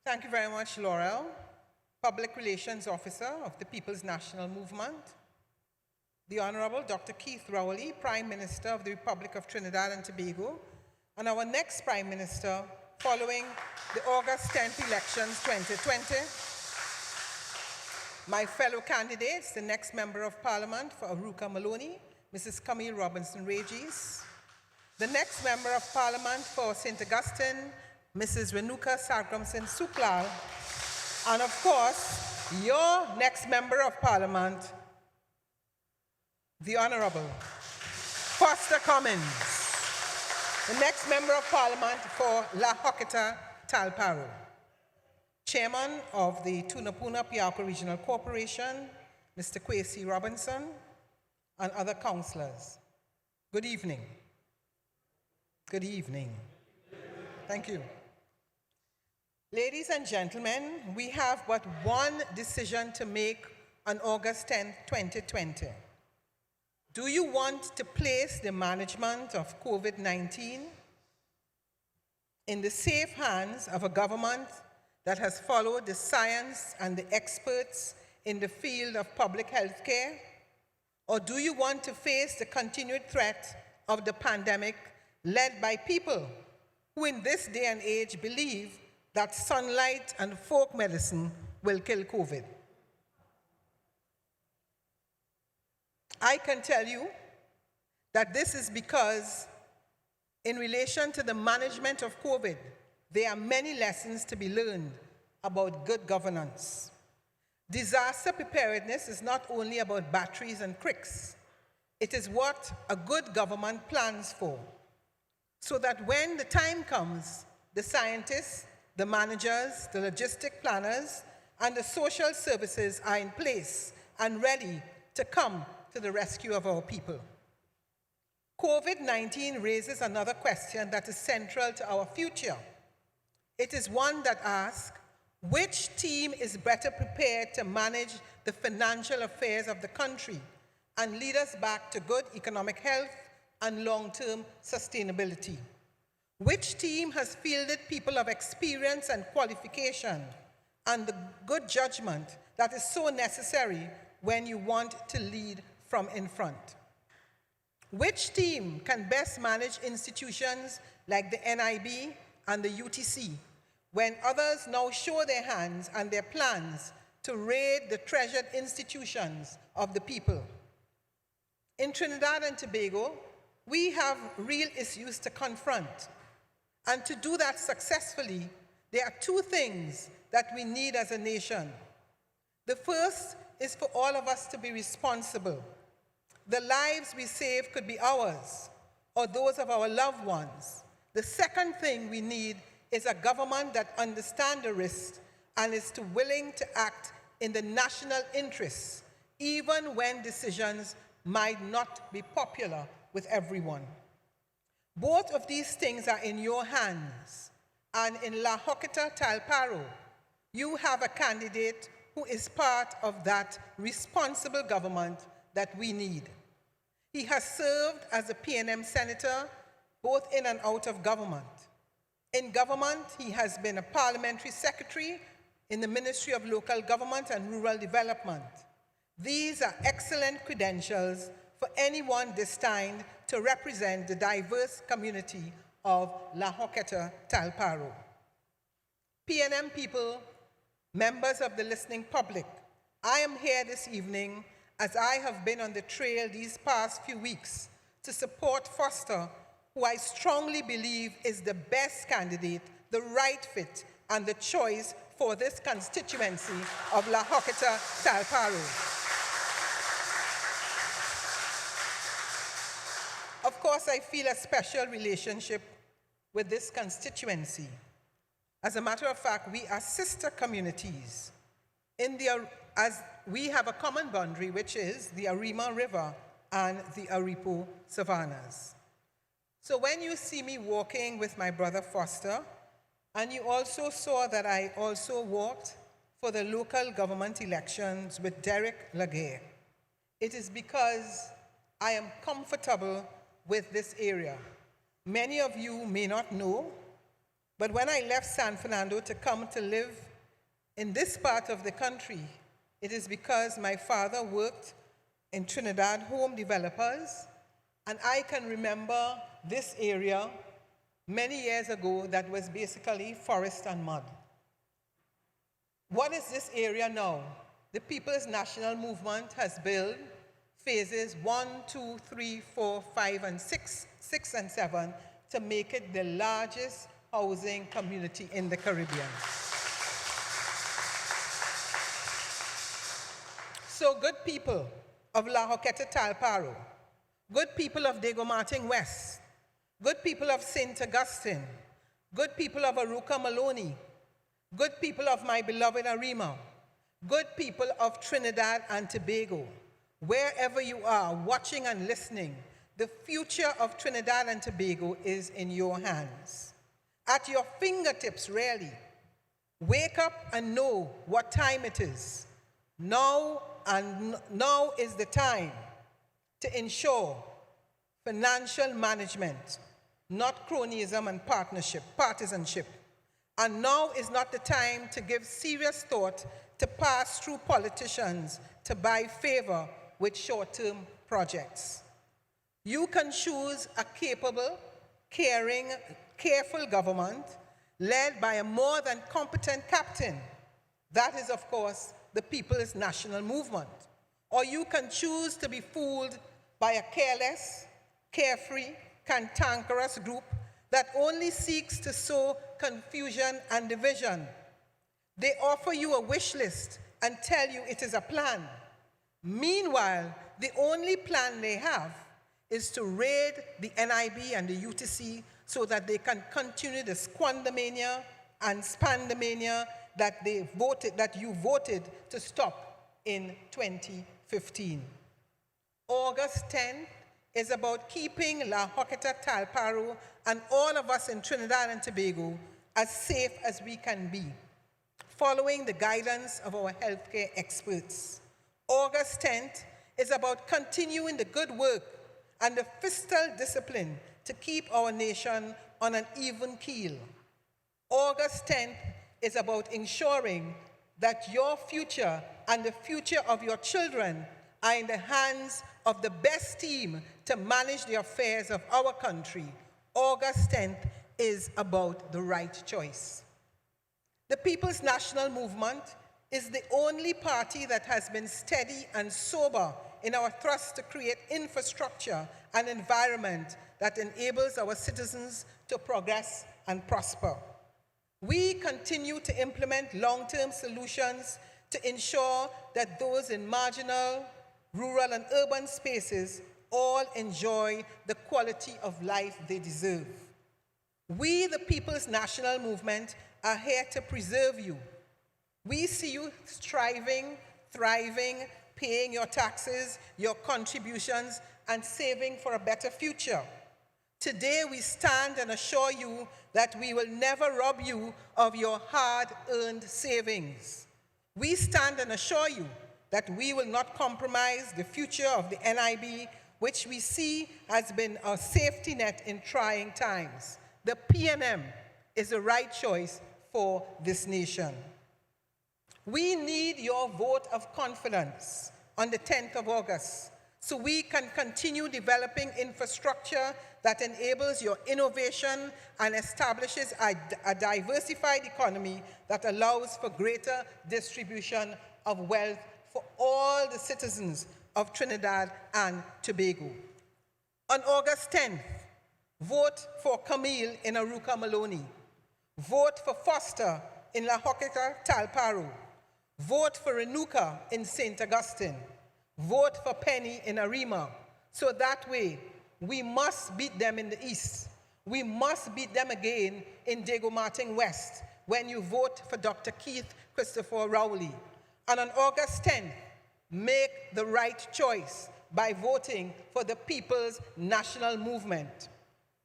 Thank you very much, Laurel, Public Relations Officer of the People's National Movement, the Honorable Dr. Keith Rowley, Prime Minister of the Republic of Trinidad and Tobago, and our next Prime Minister following the August 10th elections 2020. My fellow candidates, the next Member of Parliament for Arouca Maloney, Mrs. Camille Robinson-Regis, the next Member of Parliament for St. Augustine, Mrs. Renuka Sargramson-Suklal, and of course, your next Member of Parliament, the Honorable Foster Cummins, the next Member of Parliament for La HORQUETTA Talparo, Chairman of the Tunapuna Piarco Regional Corporation, Mr. Kwesi Robinson, and other councillors. Good evening. Good evening. Thank you. Ladies and gentlemen, we have but one decision to make on August 10, 2020. Do you want to place the management of COVID-19 in the safe hands of a government that has followed the science and the experts in the field of public health care? Or do you want to face the continued threat of the pandemic led by people who in this day and age believe that sunlight and folk medicine will kill COVID? I can tell you that this is because in relation to the management of COVID, there are many lessons to be learned about good governance. Disaster preparedness is not only about batteries and cricks. It is what a good government plans for, so that when the time comes, the scientists, the managers, the logistic planners, and the social services are in place and ready to come to the rescue of our people. COVID-19 raises another question that is central to our future. It is one that asks, which team is better prepared to manage the financial affairs of the country and lead us back to good economic health and long-term sustainability? Which team has fielded people of experience and qualification and the good judgment that is so necessary when you want to lead from in front? Which team can best manage institutions like the NIB and the UTC when others now show their hands and their plans to raid the treasured institutions of the people? In Trinidad and Tobago, we have real issues to confront. And to do that successfully, there are two things that we need as a nation. The first is for all of us to be responsible. The lives we save could be ours or those of our loved ones. The second thing we need is a government that understands the risks and is willing to act in the national interests, even when decisions might not be popular with everyone. Both of these things are in your hands, and in La HORQUETTA Talparo, you have a candidate who is part of that responsible government that we need. He has served as a PNM senator both in and out of government. In government, he has been a parliamentary secretary in the Ministry of Local Government and Rural Development. These are excellent credentials for anyone destined to represent the diverse community of La HORQUETTA Talparo. PNM people, members of the listening public, I am here this evening as I have been on the trail these past few weeks to support Foster, who I strongly believe is the best candidate, the right fit, and the choice for this constituency of La HORQUETTA Talparo. Of course, I feel a special relationship with this constituency. As a matter of fact, we are sister communities. As we have a common boundary, which is the Arima River and the Aripo Savannas. So when you see me walking with my brother Foster, and you also saw that I also walked for the local government elections with Derek Laguerre, it is because I am comfortable with this area. Many of you may not know, But when I left San Fernando to come to live in this part of the country, it is because my father worked in Trinidad home developers, and I can remember this area many years ago that was basically forest and mud. What is this area now? The People's National Movement has built phases 1, 2, 3, 4, 5, and 6 and 7 to make it the largest housing community in the Caribbean. So good people of La HORQUETTA Talparo, good people of Diego Martin West, good people of St. Augustine, good people of Aruca Maloney, good people of my beloved Arima, good people of Trinidad and Tobago, wherever you are watching and listening, the future of Trinidad and Tobago is in your hands. At your fingertips, really. Wake up and know what time it is. Now is the time to ensure financial management, not cronyism and partisanship. And now is not the time to give serious thought to pass through politicians to buy favor with short-term projects. You can choose a capable, caring, careful government led by a more than competent captain. That is, of course, the People's National Movement. Or you can choose to be fooled by a careless, carefree, cantankerous group that only seeks to sow confusion and division. They offer you a wish list and tell you it is a plan. Meanwhile, the only plan they have is to raid the NIB and the UTC so that they can continue the squandermania and spandemania that you voted to stop in 2015. August 10th is about keeping La HORQUETTA Talparo and all of us in Trinidad and Tobago as safe as we can be, following the guidance of our healthcare experts. August 10th is about continuing the good work and the fiscal discipline to keep our nation on an even keel. August 10th is about ensuring that your future and the future of your children are in the hands of the best team to manage the affairs of our country. August 10th is about the right choice. The People's National Movement is the only party that has been steady and sober in our thrust to create infrastructure and environment that enables our citizens to progress and prosper. We continue to implement long-term solutions to ensure that those in marginal, rural, and urban spaces all enjoy the quality of life they deserve. We, the People's National Movement, are here to preserve you. We see you striving, thriving, paying your taxes, your contributions, and saving for a better future. Today we stand and assure you that we will never rob you of your hard-earned savings. We stand and assure you that we will not compromise the future of the NIB, which we see has been a safety net in trying times. The PNM is the right choice for this nation. We need your vote of confidence on the 10th of August so we can continue developing infrastructure that enables your innovation and establishes a diversified economy that allows for greater distribution of wealth for all the citizens of Trinidad and Tobago. On August 10th, vote for Camille in Aruca Maloney. Vote for Foster in La HORQUETTA Talparo. Vote for Renuka in St. Augustine. Vote for Penny in Arima. So that way, we must beat them in the east. We must beat them again in Diego Martin West when you vote for Dr. Keith Christopher Rowley. And on August 10th, make the right choice by voting for the People's National Movement.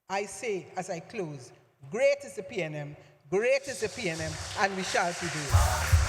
I say, as I close, great is the PNM, great is the PNM, and we shall prevail.